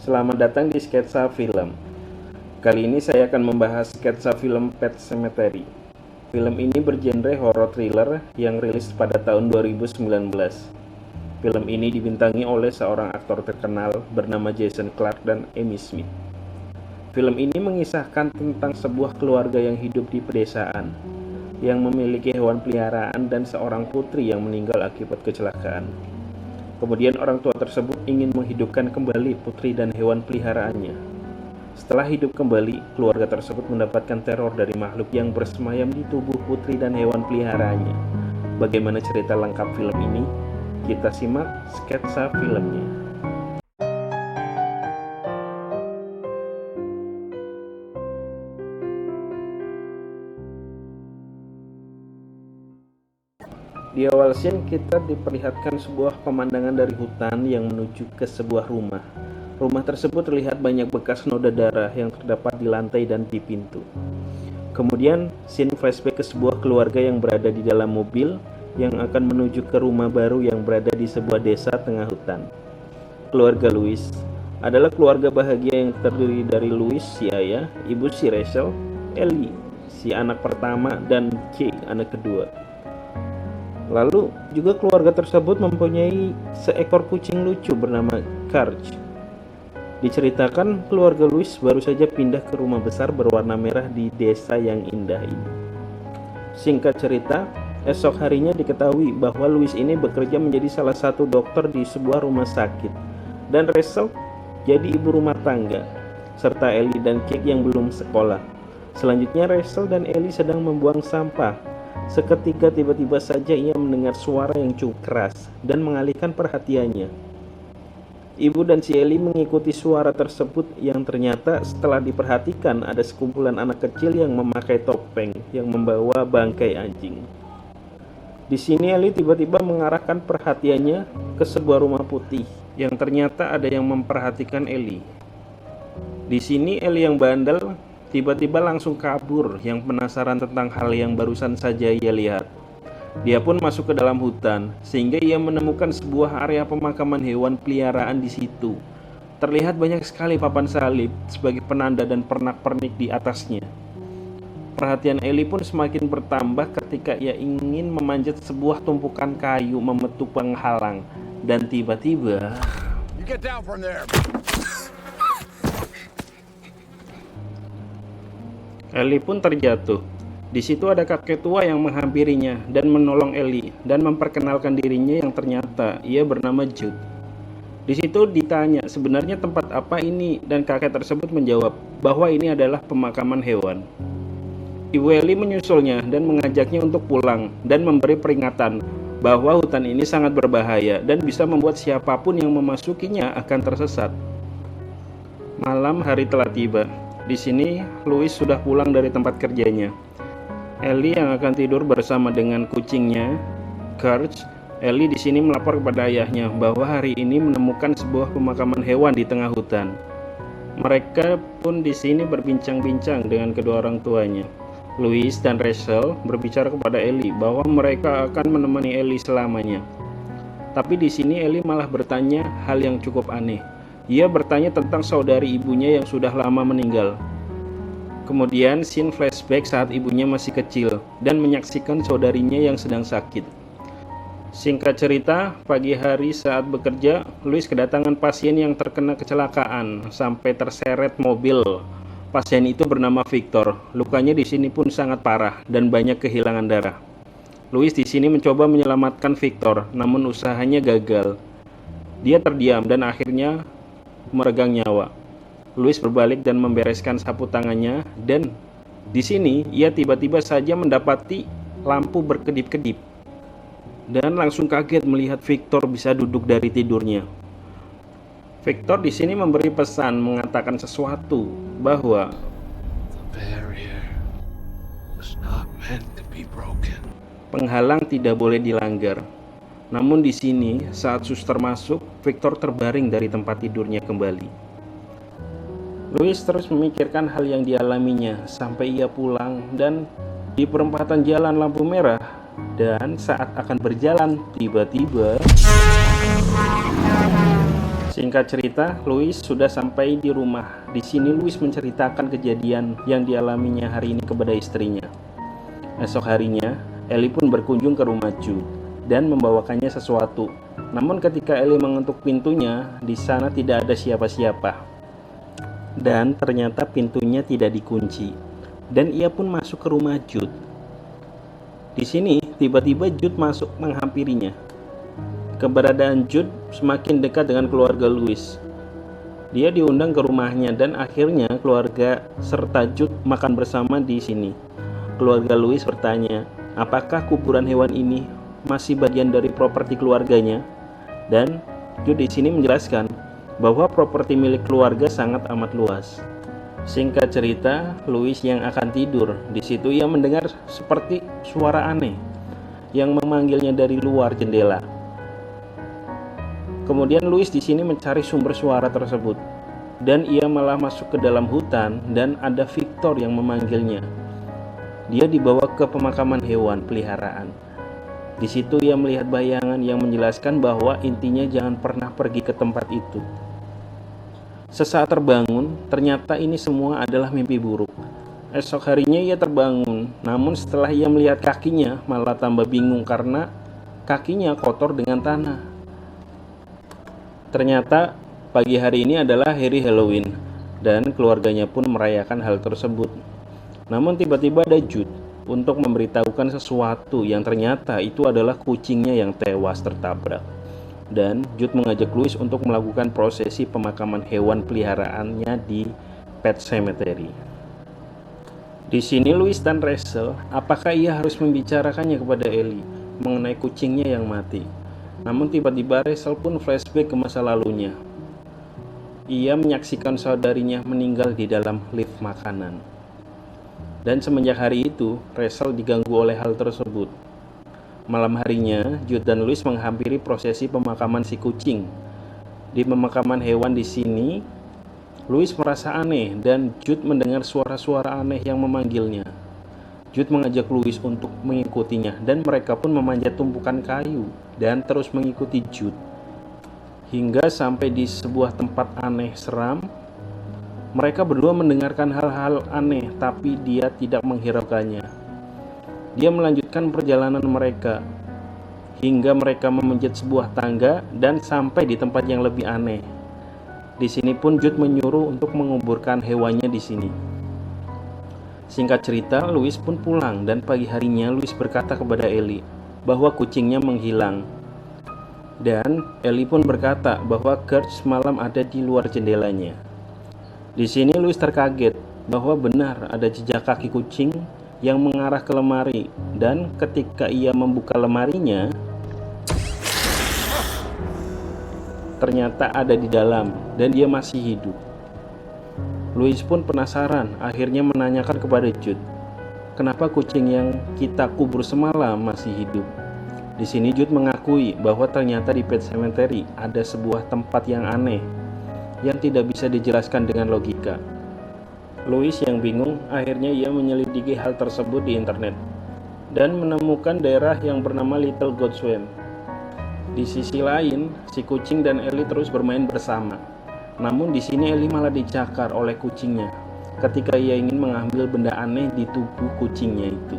Selamat datang di Sketsa Film. Kali ini saya akan membahas sketsa film Pet Sematary. Film ini bergenre horror thriller yang rilis pada tahun 2019. Film ini dibintangi oleh seorang aktor terkenal bernama Jason Clarke dan Amy Smith. Film ini mengisahkan tentang sebuah keluarga yang hidup di pedesaan, yang memiliki hewan peliharaan dan seorang putri yang meninggal akibat kecelakaan. Kemudian orang tua tersebut ingin menghidupkan kembali putri dan hewan peliharaannya. Setelah hidup kembali, keluarga tersebut mendapatkan teror dari makhluk yang bersemayam di tubuh putri dan hewan peliharaannya. Bagaimana cerita lengkap film ini? Kita simak sketsa filmnya. Di awal scene kita diperlihatkan sebuah pemandangan dari hutan yang menuju ke sebuah rumah. Rumah tersebut terlihat banyak bekas noda darah yang terdapat di lantai dan di pintu. Kemudian scene flashback ke sebuah keluarga yang berada di dalam mobil yang akan menuju ke rumah baru yang berada di sebuah desa tengah hutan. Keluarga Louis adalah keluarga bahagia yang terdiri dari Louis si ayah, ibu si Rachel, Ellie si anak pertama, dan Kate anak kedua. Lalu juga keluarga tersebut mempunyai seekor kucing lucu bernama Karch. Diceritakan keluarga Louis baru saja pindah ke rumah besar berwarna merah di desa yang indah ini. Singkat cerita, esok harinya diketahui bahwa Louis ini bekerja menjadi salah satu dokter di sebuah rumah sakit, dan Rachel jadi ibu rumah tangga, serta Ellie dan Kate yang belum sekolah. Selanjutnya Rachel dan Ellie sedang membuang sampah. Seketika tiba-tiba saja ia mendengar suara yang cukup keras dan mengalihkan perhatiannya. Ibu dan si Ellie mengikuti suara tersebut yang ternyata setelah diperhatikan ada sekumpulan anak kecil yang memakai topeng yang membawa bangkai anjing. Di sini Ellie tiba-tiba mengarahkan perhatiannya ke sebuah rumah putih yang ternyata ada yang memperhatikan Ellie. Di sini Ellie yang bandel tiba-tiba langsung kabur yang penasaran tentang hal yang barusan saja ia lihat. Dia pun masuk ke dalam hutan sehingga ia menemukan sebuah area pemakaman hewan peliharaan di situ. Terlihat banyak sekali papan salib sebagai penanda dan pernak-pernik di atasnya. Perhatian Ellie pun semakin bertambah ketika ia ingin memanjat sebuah tumpukan kayu membentuk penghalang, dan tiba-tiba Ellie pun terjatuh. Di situ ada kakek tua yang menghampirinya dan menolong Ellie dan memperkenalkan dirinya yang ternyata ia bernama Jude. Di situ ditanya sebenarnya tempat apa ini, dan kakek tersebut menjawab bahwa ini adalah pemakaman hewan. Ibu Ellie menyusulnya dan mengajaknya untuk pulang dan memberi peringatan bahwa hutan ini sangat berbahaya dan bisa membuat siapapun yang memasukinya akan tersesat. Malam hari telah tiba. Di sini, Louis sudah pulang dari tempat kerjanya. Ellie yang akan tidur bersama dengan kucingnya, Karch. Ellie di sini melapor kepada ayahnya bahwa hari ini menemukan sebuah pemakaman hewan di tengah hutan. Mereka pun di sini berbincang-bincang dengan kedua orang tuanya. Louis dan Rachel berbicara kepada Ellie bahwa mereka akan menemani Ellie selamanya. Tapi di sini Ellie malah bertanya hal yang cukup aneh. Ia bertanya tentang saudari ibunya yang sudah lama meninggal. Kemudian scene flashback saat ibunya masih kecil dan menyaksikan saudarinya yang sedang sakit. Singkat cerita, pagi hari saat bekerja, Louis kedatangan pasien yang terkena kecelakaan sampai terseret mobil. Pasien itu bernama Victor. Lukanya di sini pun sangat parah dan banyak kehilangan darah. Louis di sini mencoba menyelamatkan Victor, namun usahanya gagal. Dia terdiam dan akhirnya meregang nyawa. Louis berbalik dan membereskan sapu tangannya, dan di sini ia tiba-tiba saja mendapati lampu berkedip-kedip dan langsung kaget melihat Victor bisa duduk dari tidurnya. Victor di sini memberi pesan mengatakan sesuatu bahwa penghalang tidak boleh dilanggar. Namun di sini saat suster masuk, Victor terbaring dari tempat tidurnya kembali. Louis terus memikirkan hal yang dialaminya sampai ia pulang dan di perempatan jalan lampu merah, dan saat akan berjalan tiba-tiba Singkat cerita, Louis sudah sampai di rumah. Di sini Louis menceritakan kejadian yang dialaminya hari ini kepada istrinya. Esok harinya, Ellie pun berkunjung ke rumah Jude dan membawakannya sesuatu. Namun ketika Ellie mengetuk pintunya, di sana tidak ada siapa-siapa. Dan ternyata pintunya tidak dikunci. Dan ia pun masuk ke rumah Jude. Di sini, tiba-tiba Jude masuk menghampirinya. Keberadaan Jude semakin dekat dengan keluarga Louis. Dia diundang ke rumahnya dan akhirnya keluarga serta Jude makan bersama di sini. Keluarga Louis bertanya, apakah kuburan hewan ini masih bagian dari properti keluarganya? Dan Jude di sini menjelaskan bahwa properti milik keluarga sangat amat luas. Singkat cerita, Louis yang akan tidur. Di situ ia mendengar seperti suara aneh yang memanggilnya dari luar jendela. Kemudian Louis di sini mencari sumber suara tersebut, dan ia malah masuk ke dalam hutan dan ada Victor yang memanggilnya. Dia dibawa ke pemakaman hewan peliharaan. Di situ ia melihat bayangan yang menjelaskan bahwa intinya jangan pernah pergi ke tempat itu. Sesaat terbangun, ternyata ini semua adalah mimpi buruk. Esok harinya ia terbangun, namun setelah ia melihat kakinya malah tambah bingung karena kakinya kotor dengan tanah. Ternyata pagi hari ini adalah hari Halloween dan keluarganya pun merayakan hal tersebut. Namun tiba-tiba ada Jude untuk memberitahukan sesuatu yang ternyata itu adalah kucingnya yang tewas tertabrak. Dan Jude mengajak Louis untuk melakukan prosesi pemakaman hewan peliharaannya di Pet Cemetery. Di sini Louis dan Rachel, apakah ia harus membicarakannya kepada Ellie mengenai kucingnya yang mati? Namun tiba-tiba Rachel pun flashback ke masa lalunya. Ia menyaksikan saudarinya meninggal di dalam lift makanan. Dan semenjak hari itu, Rachel diganggu oleh hal tersebut. Malam harinya, Jude dan Louis menghampiri prosesi pemakaman si kucing. Di pemakaman hewan di sini, Louis merasa aneh dan Jude mendengar suara-suara aneh yang memanggilnya. Jude mengajak Louis untuk mengikutinya dan mereka pun memanjat tumpukan kayu dan terus mengikuti Jude. Hingga sampai di sebuah tempat aneh seram, mereka berdua mendengarkan hal-hal aneh tapi dia tidak menghiraukannya. Dia melanjutkan perjalanan mereka hingga mereka memanjat sebuah tangga dan sampai di tempat yang lebih aneh. Di sini pun Jude menyuruh untuk menguburkan hewannya di sini. Singkat cerita, Louis pun pulang dan pagi harinya Louis berkata kepada Ellie bahwa kucingnya menghilang. Dan Ellie pun berkata bahwa Kurt semalam ada di luar jendelanya. Di sini Louis terkaget bahwa benar ada jejak kaki kucing yang mengarah ke lemari, dan ketika ia membuka lemarinya, ternyata ada di dalam dan dia masih hidup. Louis pun penasaran, akhirnya menanyakan kepada Jude, kenapa kucing yang kita kubur semalam masih hidup? Di sini Jude mengakui bahwa ternyata di Pet Cemetery ada sebuah tempat yang aneh yang tidak bisa dijelaskan dengan logika. Louis yang bingung, akhirnya ia menyelidiki hal tersebut di internet dan menemukan daerah yang bernama Little Godswam. Di sisi lain, si kucing dan Ellie terus bermain bersama. Namun di sini Ellie malah dicakar oleh kucingnya ketika ia ingin mengambil benda aneh di tubuh kucingnya itu.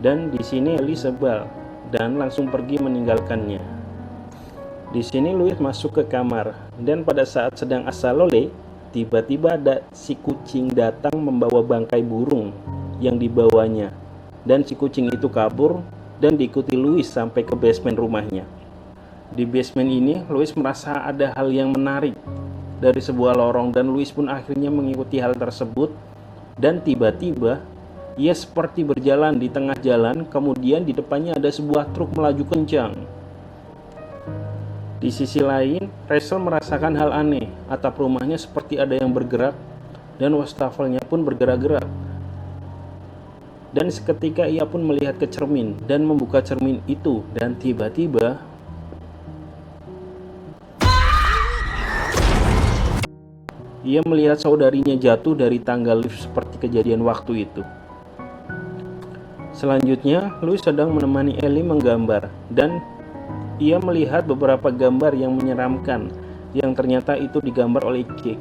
Dan di sini Ellie sebal dan langsung pergi meninggalkannya. Di sini Louis masuk ke kamar dan pada saat sedang asalole, tiba-tiba ada si kucing datang membawa bangkai burung yang dibawanya. Dan si kucing itu kabur dan diikuti Louis sampai ke basement rumahnya. Di basement ini, Louis merasa ada hal yang menarik dari sebuah lorong dan Louis pun akhirnya mengikuti hal tersebut. Dan tiba-tiba ia seperti berjalan di tengah jalan, kemudian di depannya ada sebuah truk melaju kencang. Di sisi lain, Rachel merasakan hal aneh. Atap rumahnya seperti ada yang bergerak dan wastafelnya pun bergerak-gerak. Dan seketika ia pun melihat ke cermin dan membuka cermin itu, dan tiba-tiba ia melihat saudarinya jatuh dari tangga lift seperti kejadian waktu itu. Selanjutnya, Louis sedang menemani Ellie menggambar dan ia melihat beberapa gambar yang menyeramkan yang ternyata itu digambar oleh Jake.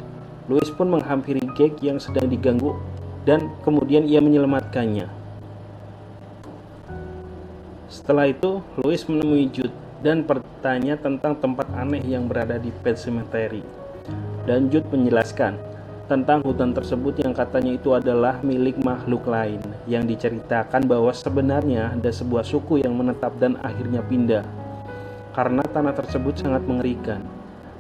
Louis pun menghampiri Jake yang sedang diganggu dan kemudian ia menyelamatkannya. Setelah itu, Louis menemui Jude dan bertanya tentang tempat aneh yang berada di Pet Sematary. Dan Jude menjelaskan tentang hutan tersebut yang katanya itu adalah milik makhluk lain, yang diceritakan bahwa sebenarnya ada sebuah suku yang menetap dan akhirnya pindah karena tanah tersebut sangat mengerikan.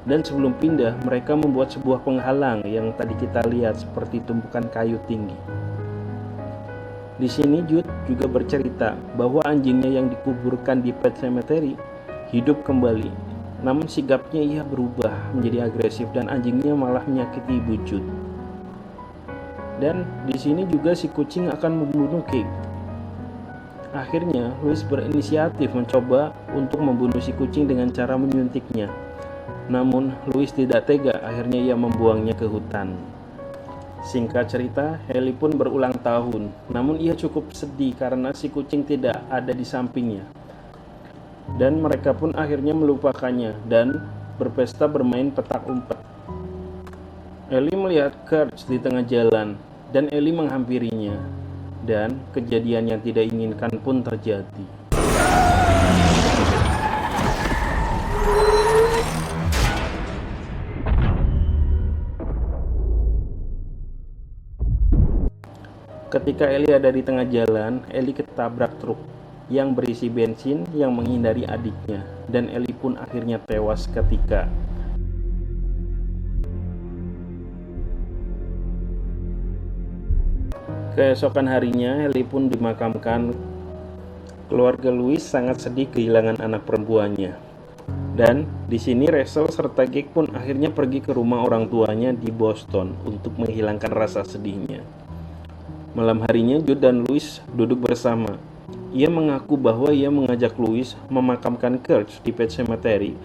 Dan sebelum pindah, mereka membuat sebuah penghalang yang tadi kita lihat seperti tumpukan kayu tinggi. Di sini Jude juga bercerita bahwa anjingnya yang dikuburkan di Pet Sematary hidup kembali. Namun sikapnya ia berubah menjadi agresif dan anjingnya malah menyakiti ibu Jude. Dan di sini juga si kucing akan membunuh Kate. Akhirnya Louis berinisiatif mencoba untuk membunuh si kucing dengan cara menyuntiknya. Namun Louis tidak tega, akhirnya ia membuangnya ke hutan. Singkat cerita, Ellie pun berulang tahun, namun ia cukup sedih karena si kucing tidak ada di sampingnya. Dan mereka pun akhirnya melupakannya dan berpesta bermain petak umpet. Ellie melihat Kurt di tengah jalan dan Ellie menghampirinya, dan kejadian yang tidak inginkan pun terjadi. Ketika Ellie ada di tengah jalan, Ellie ketabrak truk yang berisi bensin yang menghindari adiknya, dan Ellie pun akhirnya tewas seketika. Keesokan harinya, Ellie pun dimakamkan. Keluarga Louis sangat sedih kehilangan anak perempuannya. Dan di sini Rachel serta Jake pun akhirnya pergi ke rumah orang tuanya di Boston untuk menghilangkan rasa sedihnya. Malam harinya, Jude dan Louis duduk bersama. Ia mengaku bahwa ia mengajak Louis memakamkan Kurt di Pet Sematary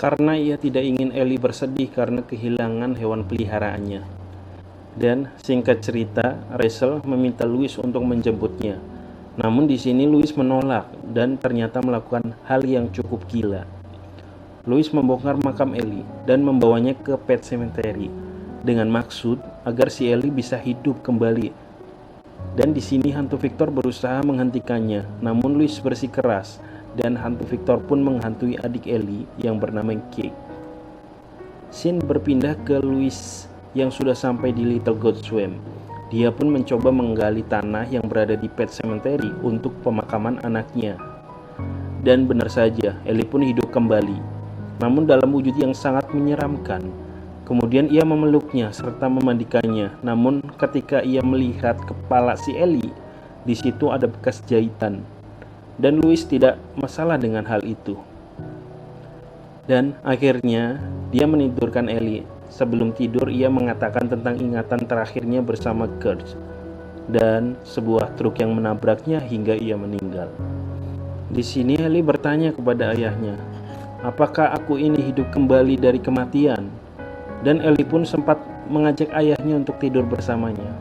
karena ia tidak ingin Ellie bersedih karena kehilangan hewan peliharaannya. Dan singkat cerita, Rachel meminta Louis untuk menjemputnya. Namun di sini Louis menolak dan ternyata melakukan hal yang cukup gila. Louis membongkar makam Ellie dan membawanya ke Pet Sematary dengan maksud agar si Ellie bisa hidup kembali. Dan di sini hantu Victor berusaha menghentikannya, namun Louis bersikeras dan hantu Victor pun menghantui adik Ellie yang bernama Kate. Scene berpindah ke Louis yang sudah sampai di Little Goat Swamp. Dia pun mencoba menggali tanah yang berada di Pet Sematary untuk pemakaman anaknya. Dan benar saja, Ellie pun hidup kembali, namun dalam wujud yang sangat menyeramkan. Kemudian ia memeluknya serta memandikannya. Namun ketika ia melihat kepala si Ellie, di situ ada bekas jahitan. Dan Louis tidak masalah dengan hal itu. Dan akhirnya dia menidurkan Ellie. Sebelum tidur ia mengatakan tentang ingatan terakhirnya bersama Kurt dan sebuah truk yang menabraknya hingga ia meninggal. Di sini Ellie bertanya kepada ayahnya, "Apakah aku ini hidup kembali dari kematian?" Dan Ellie pun sempat mengajak ayahnya untuk tidur bersamanya.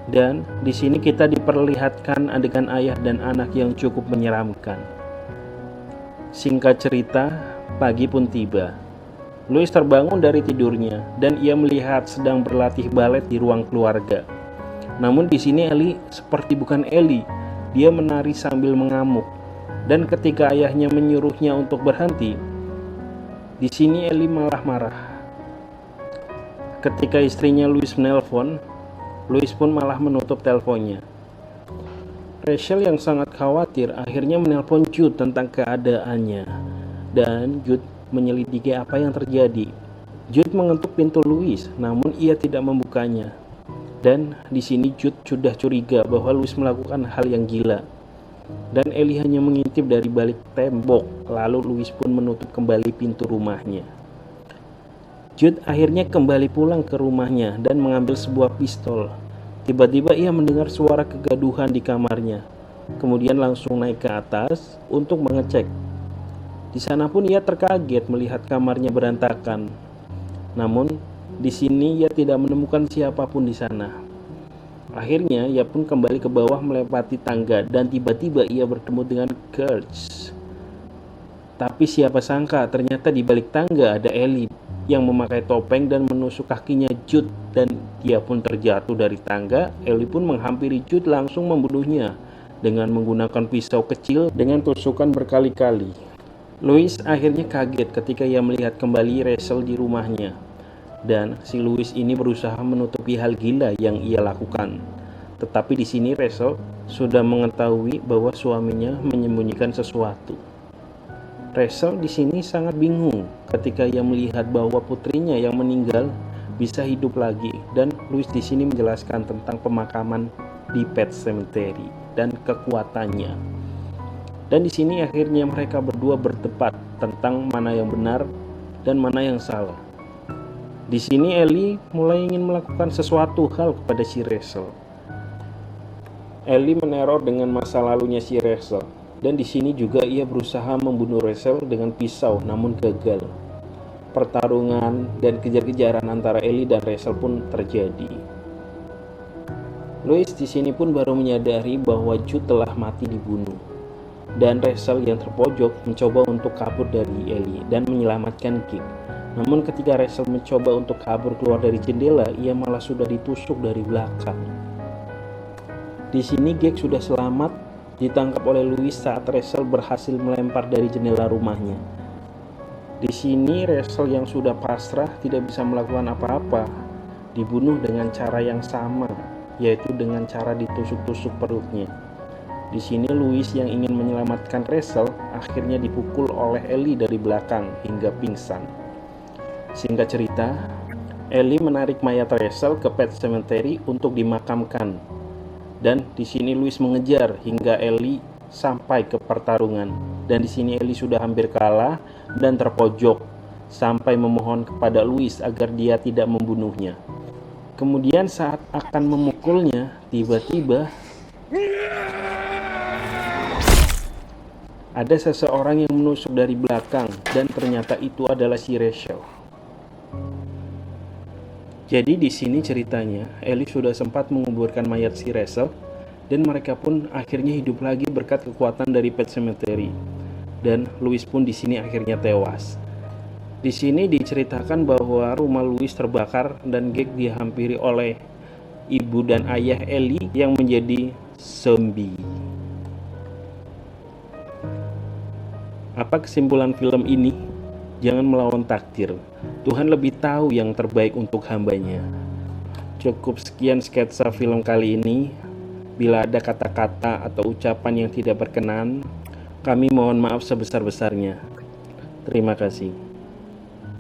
Dan di sini kita diperlihatkan adegan ayah dan anak yang cukup menyeramkan. Singkat cerita, pagi pun tiba. Louis terbangun dari tidurnya dan ia melihat sedang berlatih balet di ruang keluarga. Namun di sini Ellie seperti bukan Ellie. Dia menari sambil mengamuk. Dan ketika ayahnya menyuruhnya untuk berhenti, di sini Ellie malah marah. Ketika istrinya Louis menelpon, Louis pun malah menutup teleponnya. Rachel yang sangat khawatir akhirnya menelpon Jude tentang keadaannya. Dan Jude menyelidiki apa yang terjadi. Jude mengetuk pintu Louis, namun ia tidak membukanya. Dan di sini Jude sudah curiga bahwa Louis melakukan hal yang gila. Dan Ellie hanya mengintip dari balik tembok, lalu Louis pun menutup kembali pintu rumahnya. Jude akhirnya kembali pulang ke rumahnya dan mengambil sebuah pistol. Tiba-tiba ia mendengar suara kegaduhan di kamarnya. Kemudian langsung naik ke atas untuk mengecek. Di sana pun ia terkaget melihat kamarnya berantakan. Namun di sini ia tidak menemukan siapapun di sana. Akhirnya ia pun kembali ke bawah melewati tangga dan tiba-tiba ia bertemu dengan Kurt. Tapi siapa sangka ternyata di balik tangga ada Ellie yang memakai topeng dan menusuk kakinya Jude, dan dia pun terjatuh dari tangga. Ellie pun menghampiri Jude langsung membunuhnya dengan menggunakan pisau kecil dengan tusukan berkali-kali. Louis akhirnya kaget ketika ia melihat kembali Rachel di rumahnya, dan si Louis ini berusaha menutupi hal gila yang ia lakukan. Tetapi di sini Rachel sudah mengetahui bahwa suaminya menyembunyikan sesuatu. Rachel di sini sangat bingung ketika ia melihat bahwa putrinya yang meninggal bisa hidup lagi, dan Louis di sini menjelaskan tentang pemakaman di Pet Sematary dan kekuatannya. Dan di sini akhirnya mereka berdua berdebat tentang mana yang benar dan mana yang salah. Di sini Ellie mulai ingin melakukan sesuatu hal kepada si Rachel. Ellie meneror dengan masa lalunya si Rachel. Dan di sini juga ia berusaha membunuh Rachel dengan pisau, namun gagal. Pertarungan dan kejar-kejaran antara Ellie dan Rachel pun terjadi. Louis di sini pun baru menyadari bahwa Jude telah mati dibunuh. Dan Rachel yang terpojok mencoba untuk kabur dari Ellie dan menyelamatkan Gek. Namun ketika Rachel mencoba untuk kabur keluar dari jendela, ia malah sudah ditusuk dari belakang. Di sini Gek sudah selamat ditangkap oleh Louis saat Rachel berhasil melempar dari jendela rumahnya. Di sini Rachel yang sudah pasrah tidak bisa melakukan apa-apa, dibunuh dengan cara yang sama, yaitu dengan cara ditusuk-tusuk perutnya. Di sini Louis yang ingin menyelamatkan Rachel akhirnya dipukul oleh Ellie dari belakang hingga pingsan. Singkat cerita, Ellie menarik mayat Rachel ke Pet Sematary untuk dimakamkan. Dan di sini Louis mengejar hingga Ellie sampai ke pertarungan. Dan di sini Ellie sudah hampir kalah dan terpojok sampai memohon kepada Louis agar dia tidak membunuhnya. Kemudian saat akan memukulnya, tiba-tiba ada seseorang yang menusuk dari belakang, dan ternyata itu adalah si Rachel. Jadi di sini ceritanya, Ellie sudah sempat menguburkan mayat si Rachel, dan mereka pun akhirnya hidup lagi berkat kekuatan dari Pet Sematary. Dan Louis pun di sini akhirnya tewas. Di sini diceritakan bahwa rumah Louis terbakar dan Gek dihampiri oleh ibu dan ayah Ellie yang menjadi zombie. Apa kesimpulan film ini? Jangan melawan takdir. Tuhan lebih tahu yang terbaik untuk hambanya. Cukup sekian sketsa film kali ini. Bila ada kata-kata atau ucapan yang tidak berkenan, kami mohon maaf sebesar-besarnya. Terima kasih.